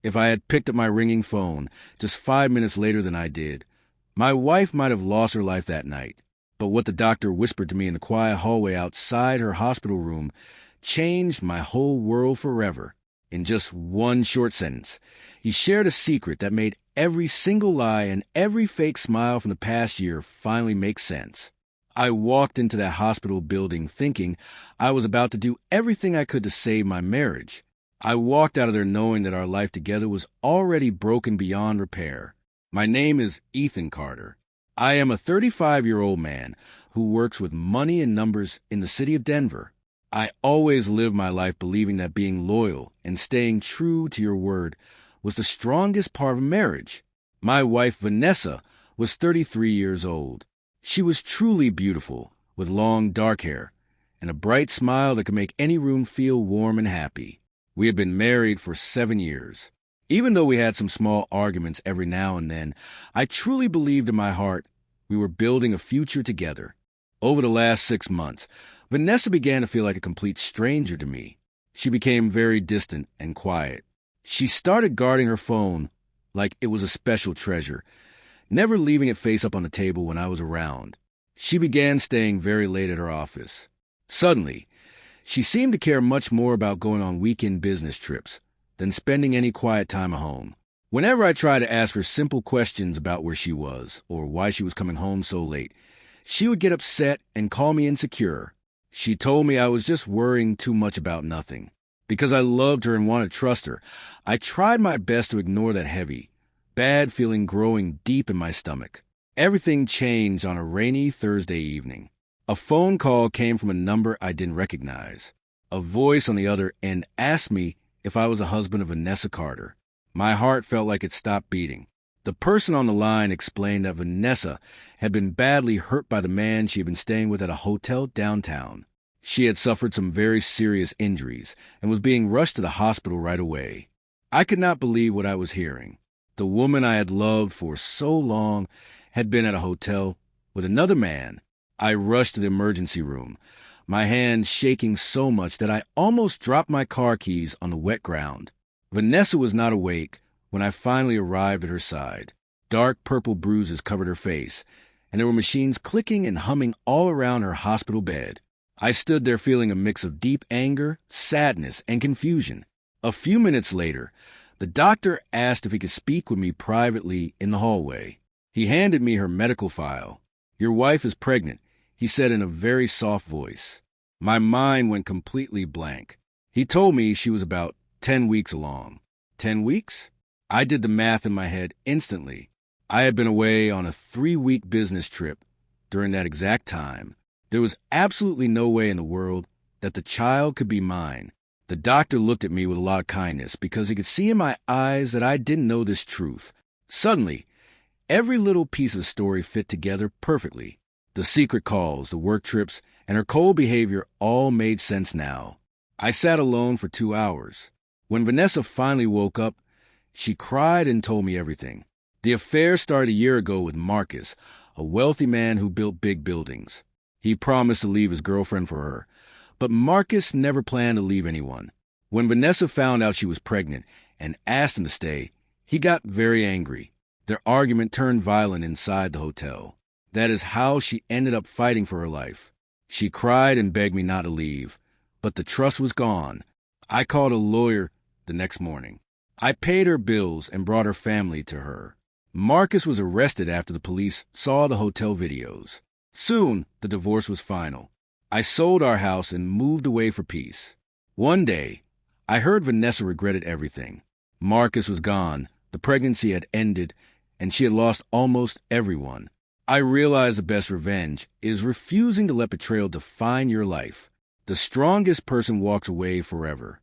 if I had picked up my ringing phone just 5 minutes later than I did. My wife might have lost her life that night, but what the doctor whispered to me in the quiet hallway outside her hospital room changed my whole world forever. In just one short sentence, he shared a secret that made every single lie and every fake smile from the past year finally make sense. I walked into that hospital building thinking I was about to do everything I could to save my marriage. I walked out of there knowing that our life together was already broken beyond repair. My name is Ethan Carter. I am a 35-year-old man who works with money and numbers in the city of Denver. I always lived my life believing that being loyal and staying true to your word was the strongest part of marriage. My wife, Vanessa, was 33 years old. She was truly beautiful, with long dark hair and a bright smile that could make any room feel warm and happy. We had been married for 7 years. Even though we had some small arguments every now and then, I truly believed in my heart we were building a future together. Over the last 6 months, Vanessa began to feel like a complete stranger to me. She became very distant and quiet. She started guarding her phone like it was a special treasure, never leaving it face up on the table when I was around. She began staying very late at her office. Suddenly, she seemed to care much more about going on weekend business trips than spending any quiet time at home. Whenever I tried to ask her simple questions about where she was or why she was coming home so late, she would get upset and call me insecure. She told me I was just worrying too much about nothing. Because I loved her and wanted to trust her, I tried my best to ignore that heavy, bad feeling growing deep in my stomach. Everything changed on a rainy Thursday evening. A phone call came from a number I didn't recognize. A voice on the other end asked me if I was a husband of Vanessa Carter. My heart felt like it stopped beating. The person on the line explained that Vanessa had been badly hurt by the man she had been staying with at a hotel downtown. She had suffered some very serious injuries and was being rushed to the hospital right away. I could not believe what I was hearing. The woman I had loved for so long had been at a hotel with another man. I rushed to the emergency room, my hands shaking so much that I almost dropped my car keys on the wet ground. Vanessa was not awake when I finally arrived at her side. Dark purple bruises covered her face, and there were machines clicking and humming all around her hospital bed. I stood there feeling a mix of deep anger, sadness, and confusion. A few minutes later, the doctor asked if he could speak with me privately in the hallway. He handed me her medical file. "Your wife is pregnant," he said in a very soft voice. My mind went completely blank. He told me she was about 10 weeks along. 10 weeks? I did the math in my head instantly. I had been away on a 3-week business trip during that exact time. There was absolutely no way in the world that the child could be mine. The doctor looked at me with a lot of kindness because he could see in my eyes that I didn't know this truth. Suddenly, every little piece of the story fit together perfectly. The secret calls, the work trips, and her cold behavior all made sense now. I sat alone for 2 hours. When Vanessa finally woke up, she cried and told me everything. The affair started a year ago with Marcus, a wealthy man who built big buildings. He promised to leave his girlfriend for her, but Marcus never planned to leave anyone. When Vanessa found out she was pregnant and asked him to stay, he got very angry. Their argument turned violent inside the hotel. That is how she ended up fighting for her life. She cried and begged me not to leave, but the trust was gone. I called a lawyer the next morning. I paid her bills and brought her family to her. Marcus was arrested after the police saw the hotel videos. Soon, the divorce was final. I sold our house and moved away for peace. One day, I heard Vanessa regretted everything. Marcus was gone, the pregnancy had ended, and she had lost almost everyone. I realized the best revenge is refusing to let betrayal define your life. The strongest person walks away forever.